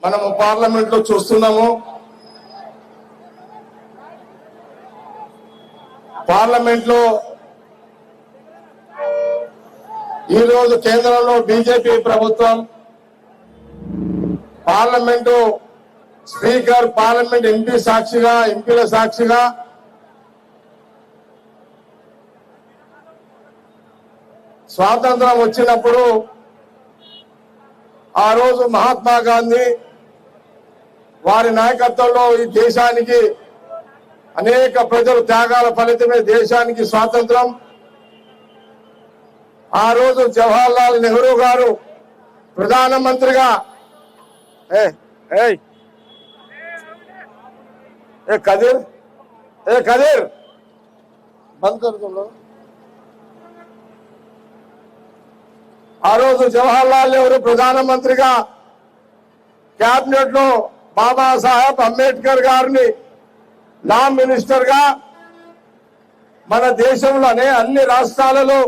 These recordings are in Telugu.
మనము పార్లమెంట్ లో చూస్తున్నాము. పార్లమెంట్ లో ఈరోజు కేంద్రంలో బీజేపీ ప్రభుత్వం పార్లమెంటు స్పీకర్, పార్లమెంట్ ఎంపీల సాక్షిగా స్వాతంత్రం వచ్చినప్పుడు ఆ రోజు మహాత్మా గాంధీ వారి నాయకత్వంలో ఈ దేశానికి అనేక ప్రజల త్యాగాల ఫలితమే దేశానికి స్వాతంత్రం. ఆ రోజు జవహర్లాల్ నెహ్రూ గారు ప్రధానమంత్రిగా కదీర్ బంద్ కరుతుందో ఆ రోజు జవహర్లాల్ నెహ్రూ ప్రధానమంత్రిగా కేబినెట్ లో బాబాసాహెబ్ అంబేద్కర్ గారిని లా మినిస్టర్ గా మన దేశంలోనే అన్ని రాష్ట్రాలలో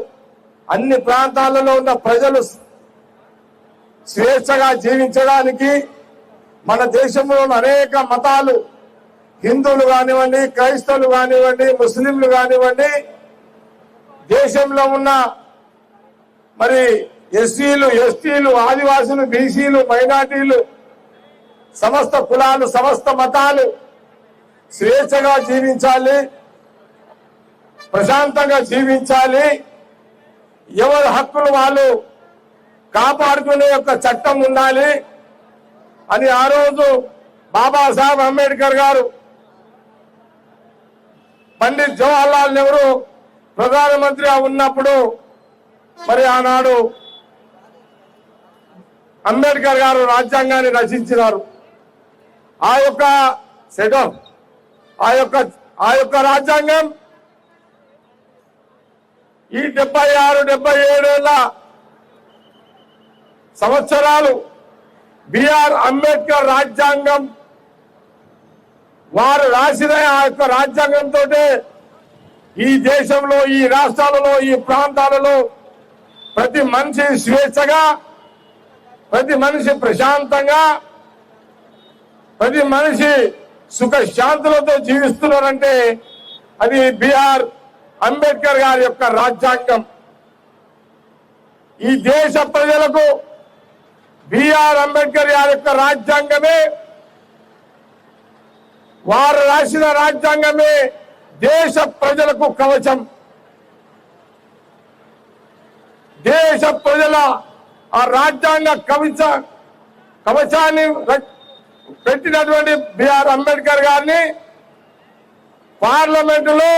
అన్ని ప్రాంతాలలో ఉన్న ప్రజలు స్వేచ్ఛగా జీవించడానికి మన దేశంలో అనేక మతాలు, హిందువులు కానివ్వండి, క్రైస్తవులు కానివ్వండి, ముస్లింలు కానివ్వండి, దేశంలో ఉన్న మరి ఎస్సీలు, ఎస్టీలు, ఆదివాసులు, బీసీలు, మైనార్టీలు, సమస్త కులాలు, సమస్త మతాలు స్వేచ్ఛగా జీవించాలి, ప్రశాంతంగా జీవించాలి, ఎవరి హక్కులు వాళ్ళు కాపాడుకునే యొక్క చట్టం ఉండాలి అని ఆ రోజు బాబాసాహెబ్ అంబేద్కర్ గారు పండిత్ జవహర్లాల్ నెహ్రూ ప్రధానమంత్రిగా ఉన్నప్పుడు మరి ఆనాడు అంబేద్కర్ గారు రాజ్యాంగాన్ని రచించినారు. ఆ యొక్క రాజ్యాంగం ఈ 76-77 సంవత్సరాలు బిఆర్ అంబేద్కర్ రాజ్యాంగం వారు రాసిన ఆ యొక్క రాజ్యాంగంతో ఈ దేశంలో, ఈ రాష్ట్రాలలో, ఈ ప్రాంతాలలో ప్రతి మనిషి స్వేచ్ఛగా, ప్రతి మనిషి ప్రశాంతంగా, ప్రతి మనిషి సుఖశాంతులతో జీవిస్తున్నారంటే అది బిఆర్ అంబేద్కర్ గారి యొక్క రాజ్యాంగం. ఈ దేశ ప్రజలకు బిఆర్ అంబేద్కర్ గారి యొక్క రాజ్యాంగమే, వారు రాసిన రాజ్యాంగమే దేశ ప్రజలకు కవచం. దేశ ప్రజల ఆ రాజ్యాంగ కవచాన్ని పెట్టినటువంటి బిఆర్ అంబేద్కర్ గారిని పార్లమెంటులో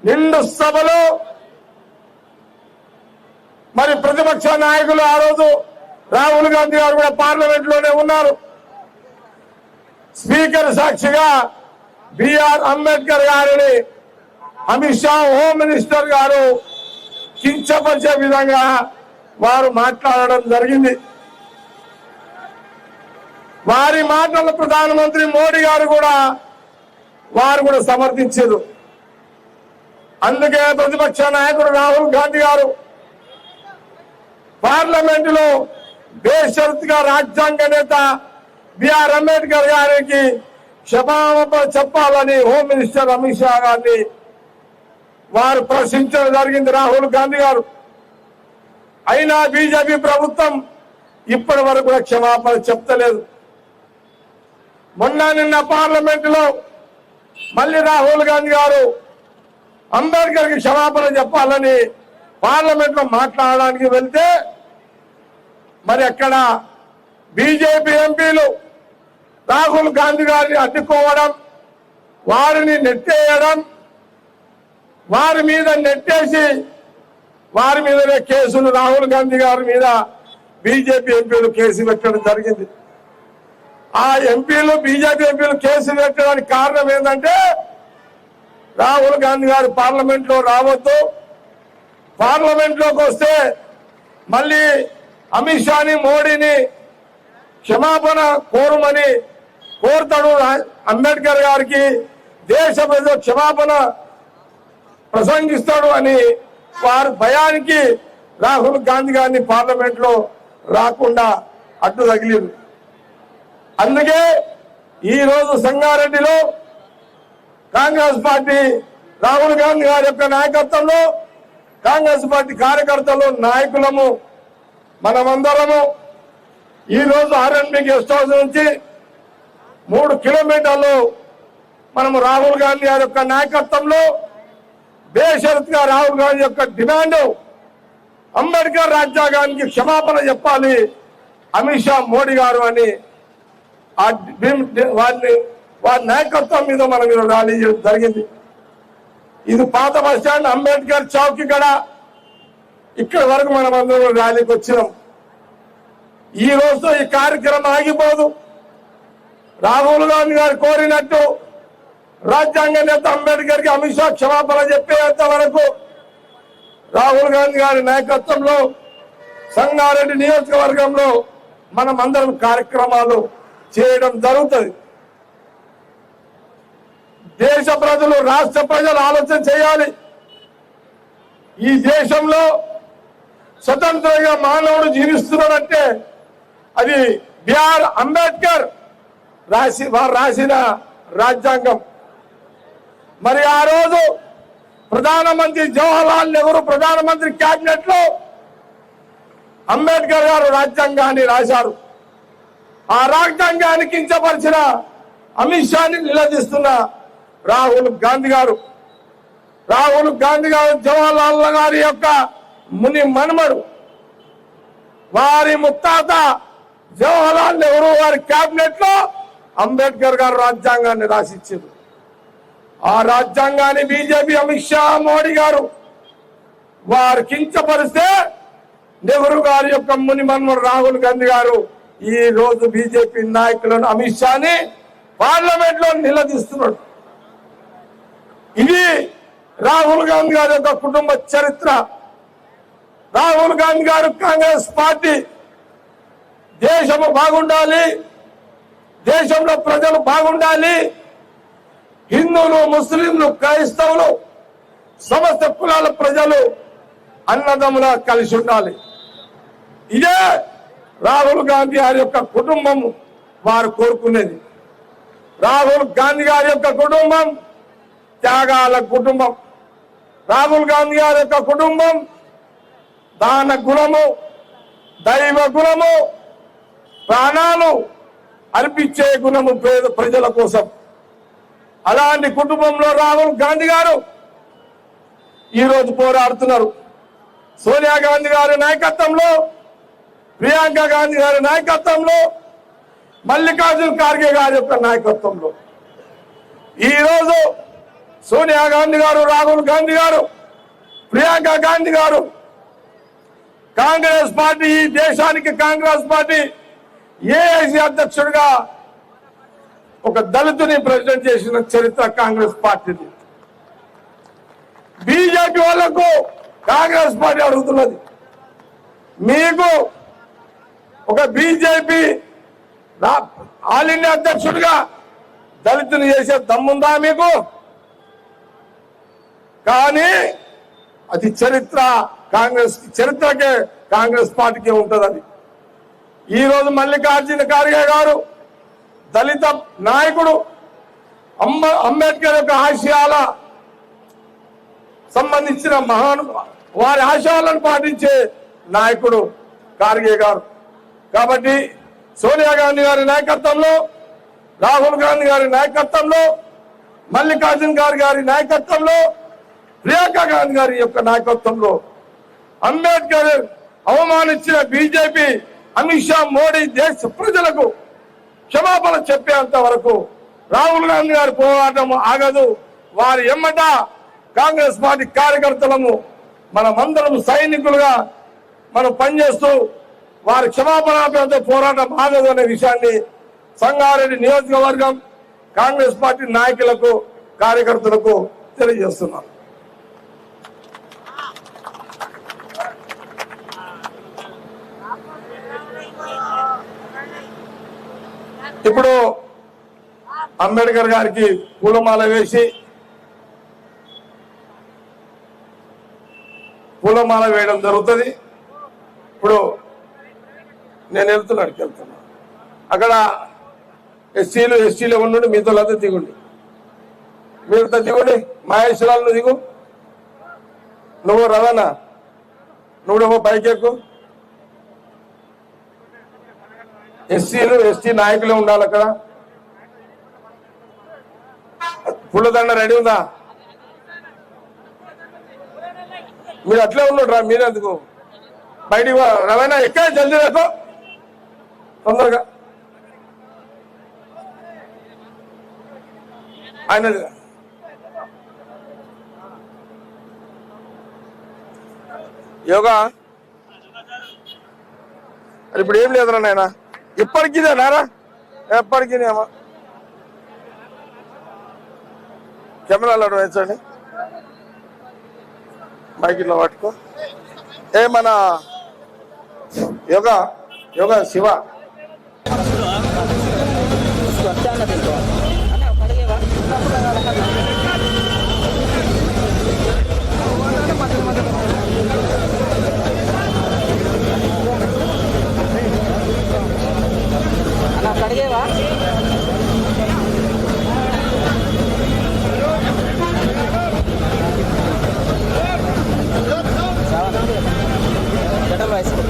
నిండు సభలో మరి ప్రతిపక్ష నాయకులు ఆ రోజు రాహుల్ గాంధీ గారు కూడా పార్లమెంట్ లోనే ఉన్నారు. స్పీకర్ సాక్షిగా బిఆర్ అంబేద్కర్ గారిని అమిత్ షా హోమ్ మినిస్టర్ గారు కించపరిచే విధంగా వారు మాట్లాడడం జరిగింది. వారి మాటలు ప్రధానమంత్రి మోడీ గారు కూడా సమర్థించారు. అందుకే ప్రతిపక్ష నాయకుడు రాహుల్ గాంధీ గారు పార్లమెంటులో బేషరతుగా రాజ్యాంగ నేత బిఆర్ అంబేద్కర్ గారికి క్షమాపణ చెప్పాలని హోమ్ మినిస్టర్ అమిత్ షా గారిని వారు ప్రశ్నించడం జరిగింది రాహుల్ గాంధీ గారు. అయినా బీజేపీ ప్రభుత్వం ఇప్పటి వరకు కూడా క్షమాపణ చెప్తలేదు. నిన్న పార్లమెంటులో మళ్ళీ రాహుల్ గాంధీ గారు అంబేద్కర్ కి క్షమాపణ చెప్పాలని పార్లమెంట్ లో మాట్లాడడానికి వెళ్తే మరి అక్కడ బీజేపీ ఎంపీలు రాహుల్ గాంధీ గారిని అడ్డుకోవడం, వారిని నెట్టేయడం, వారి మీద నెట్టేసి వారి మీదనే కేసులు, రాహుల్ గాంధీ గారి మీద బీజేపీ ఎంపీలు కేసు పెట్టడం జరిగింది. ఆ ఎంపీలు, బీజేపీ ఎంపీలు కేసు పెట్టడానికి కారణం ఏంటంటే రాహుల్ గాంధీ గారు పార్లమెంట్ లో రావద్దు, పార్లమెంట్ లోకి వస్తే మళ్ళీ అమిత్ షాని, మోడీని క్షమాపణ కోరమని కోరుతాడు అంబేద్కర్ గారికి, దేశ ప్రజలు క్షమాపణ ప్రసంగిస్తాడు అని వారి భయానికి రాహుల్ గాంధీ గారిని పార్లమెంట్ లో రాకుండా అడ్డు తగిలిరు. అందుకే ఈ రోజు సంగారెడ్డిలో కాంగ్రెస్ పార్టీ రాహుల్ గాంధీ గారి యొక్క నాయకత్వంలో కాంగ్రెస్ పార్టీ కార్యకర్తలు నాయకులము మనమందరము ఈ రోజు ఆర్ఎన్బి గెస్ట్ హౌస్ నుంచి 3 కిలోమీటర్లు మనము రాహుల్ గాంధీ గారి యొక్క నాయకత్వంలో బేషరతుగా రాహుల్ గాంధీ యొక్క డిమాండ్ అంబేద్కర్ రాజ్యాంగానికి క్షమాపణ చెప్పాలి అమిత్ షా మోడీ గారు అని వారి నాయకత్వం మీద మనం ర్యాలీ జరిగింది. ఇది పాత బస్ స్టాండ్ అంబేద్కర్ చౌక్ ఇక్కడ వరకు మనం అందరం ర్యాలీకి వచ్చినాం. ఈ రోజుతో ఈ కార్యక్రమం ఆగిపోదు. రాహుల్ గాంధీ గారు కోరినట్టు రాజ్యాంగ నేత అంబేద్కర్ కి అమిత్ షా క్షమాపణ చెప్పేంత వరకు రాహుల్ గాంధీ గారి నాయకత్వంలో సంగారెడ్డి నియోజకవర్గంలో మనం అందరం కార్యక్రమాలు చేయడం జరుగుతుంది. దేశ ప్రజలు రాష్ట్ర ప్రజలు ఆలోచన చేయాలి. ఈ దేశంలో స్వతంత్రంగా మానవుడు జీవిస్తున్నాడంటే అది బిఆర్ అంబేద్కర్ వారు రాసిన రాజ్యాంగం. మరి ఆ రోజు ప్రధానమంత్రి జవహర్లాల్ నెహ్రూ ప్రధానమంత్రి క్యాబినెట్ లో అంబేద్కర్ గారు రాజ్యాంగాన్ని రాశారు. ఆ రాజ్యాంగాన్ని కించపరిచిన అమిత్ షాని నిలదీస్తున్న రాహుల్ గాంధీ గారు జవహర్లాల్ గారి యొక్క ముని మనుమడు. వారి ముత్తాత జవహర్లాల్ నెహ్రూ గారి క్యాబినెట్ లో అంబేద్కర్ గారు రాజ్యాంగాన్ని రాసిచ్చారు. ఆ రాజ్యాంగాన్ని బీజేపీ అమిత్ షా మోడీ గారు వారు కించపరిస్తే నెహ్రూ గారి యొక్క ముని మనుమడు రాహుల్ గాంధీ గారు ఈ రోజు బీజేపీ నాయకులను అమిత్ షాని పార్లమెంట్ లో నిలదీస్తున్నాడు. ఇది రాహుల్ గాంధీ గారి యొక్క కుటుంబ చరిత్ర. రాహుల్ గాంధీ గారు కాంగ్రెస్ పార్టీ దేశము బాగుండాలి, దేశంలో ప్రజలు బాగుండాలి, హిందువులు ముస్లింలు క్రైస్తవులు సమస్త కులాల ప్రజలు అన్నదమ్ములా కలిసి ఉండాలి. ఇదే రాహుల్ గాంధీ గారి యొక్క కుటుంబం వారు కోరుకునేది. రాహుల్ గాంధీ గారి యొక్క కుటుంబం త్యాగాల కుటుంబం. రాహుల్ గాంధీ గారి యొక్క కుటుంబం దాన గుణము, దైవ గుణము, ప్రాణాలు అర్పించే గుణము పేద ప్రజల కోసం. అలాంటి కుటుంబంలో రాహుల్ గాంధీ గారు ఈరోజు పోరాడుతున్నారు. సోనియా గాంధీ గారి నాయకత్వంలో, ప్రియాంక గాంధీ గారి నాయకత్వంలో, మల్లికార్జున ఖార్గే గారి యొక్క నాయకత్వంలో ఈరోజు సోనియా గాంధీ గారు, రాహుల్ గాంధీ గారు, ప్రియాంక గాంధీ గారు కాంగ్రెస్ పార్టీ, ఈ దేశానికి కాంగ్రెస్ పార్టీ ఏఐసి అధ్యక్షుడిగా ఒక దళితుని ప్రెసిడెంట్ చేసిన చరిత్ర కాంగ్రెస్ పార్టీది. బీజేపీ వాళ్లకు కాంగ్రెస్ పార్టీ అడుగుతున్నది, మీకు ఒక బీజేపీ ఆల్ ఇండియా అధ్యక్షుడిగా దళితుని చేసే దమ్ముందా మీకు? కానీ అది చరిత్ర, చరిత్రకే కాంగ్రెస్ పార్టీకే ఉంటుంది. అది ఈ రోజు మల్లికార్జున ఖార్గే గారు దళిత నాయకుడు, అంబేద్కర్ యొక్క ఆశయాల సంబంధించిన వారి ఆశయాలను పాటించే నాయకుడు ఖార్గే గారు. కాబట్టి సోనియా గాంధీ గారి నాయకత్వంలో, రాహుల్ గాంధీ గారి నాయకత్వంలో, మల్లికార్జున ఖార్గే గారి నాయకత్వంలో, ప్రియాంక గాంధీ గారి యొక్క నాయకత్వంలో అంబేద్కర్ అవమానించిన బీజేపీ, అమిత్ షా, మోడీ దేశ ప్రజలకు క్షమాపణ చెప్పేంత వరకు రాహుల్ గాంధీ గారి పోరాటం ఆగదు. వారి ఎమ్మట కాంగ్రెస్ పార్టీ కార్యకర్తలము మనమందరం సైనికులుగా మనం పనిచేస్తూ వారి క్షమాపణ పోరాటం ఆగదు అనే విషయాన్ని సంగారెడ్డి నియోజకవర్గం కాంగ్రెస్ పార్టీ నాయకులకు, కార్యకర్తలకు తెలియజేస్తున్నాను. ఇప్పుడు అంబేద్కర్ గారికి పూలమాల వేసి పూలమాల వేయడం జరుగుతుంది. ఇప్పుడు నేను వెళ్తున్నా అక్కడ ఎస్టీలో ఉండండి, మీతో దిగుండి, మీరుతో దిగుండి. మహేశ్వరాలు దిగు, నువ్వు రవాణా, నువ్వు పైకెక్కు. ఎస్టీ నాయకులే ఉండాలి అక్కడ. పుల్లదండ రెడీ ఉందా? మీరు అట్లే ఉన్నాడు, మీరెందుకు బయటికి రవాణా ఎక్కడ జల్దీ రేపు తొందరగా ఆయన యోగా ఇప్పుడు ఏం లేదురా నాయన, ఎప్పటికిదే నారా, ఎప్పటికినేమా కెమెరాలు అటు వేయించండి, మైక్ ఇట్లా పట్టుకో. మన యోగా శివ కడిగేవా గడ్డలు వేసుకో.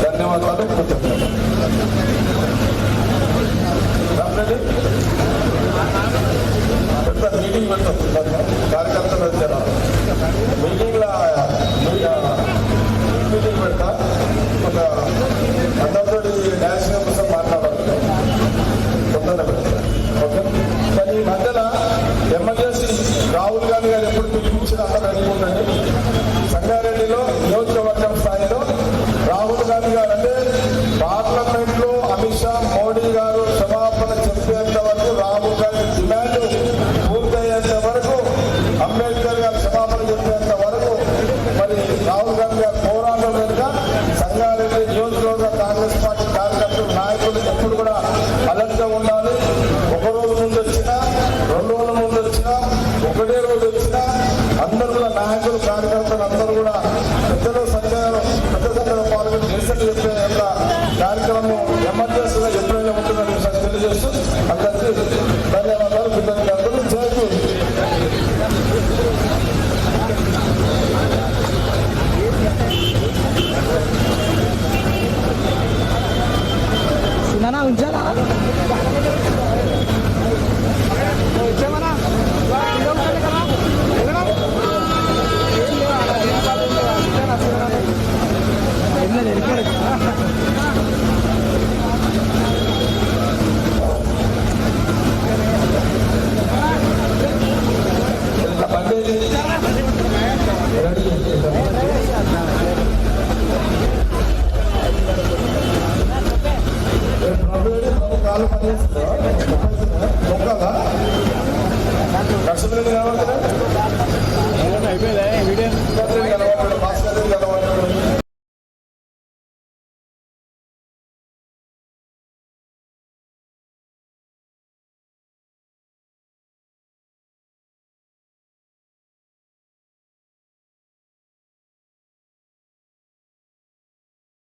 ధన్యవాదాలు. పెద్ద మీటింగ్ పెడతాం కార్యకర్తలు వచ్చారా మీటింగ్లో మీటింగ్ పెడతా ఒక అందరితో నేషనల్ కోసం మాట్లాడాలి తొందరగా పెడతా. ఓకే, కానీ ఈ మధ్యలో ఎమర్జెన్సీ రాహుల్ గాంధీ గారు ఎప్పుడు పిలిపించిన అందరూ అనుకుంటుంది. సంగారెడ్డిలో నియోజకవర్గం స్థాయిలో రాహుల్ గాంధీ గారు అంటే పార్లమెంట్ లో అమిత్ షా మోడీ గారు క్షమాపణ చెప్పేంత వరకు రాహుల్ గాంధీ డిమాండ్ పూర్తయ్యేంత వరకు అంబేద్కర్ గారు క్షమాపణ చెప్పేంత వరకు మరి రాహుల్ గాంధీ గారు పోరాటం వెనుక సంగారెడ్డి నియోజకవర్గ కాంగ్రెస్ పార్టీ కార్యకర్తలు నాయకులు ఎప్పుడు కూడా అలర్ట్ గా ఉండాలి. ఒక రోజు ముందు వచ్చినా 2 రోజుల ముందు వచ్చినా ఒకటే రోజు వచ్చినా అందరూ కూడా నాయకులు కార్యకర్తలు అందరూ కూడా పెద్ద సంఖ్యలో పాల్గొని నిరసన చెప్పే యొక్క కార్యక్రమం ఎమర్జెన్సీగా ఎప్పుడైనా ఉంటుందని విషయాన్ని తెలియజేస్తూ అందరికీ ధన్యవాదాలు. కృతజ్ఞతలు. జై హింద్. ఉంచాలా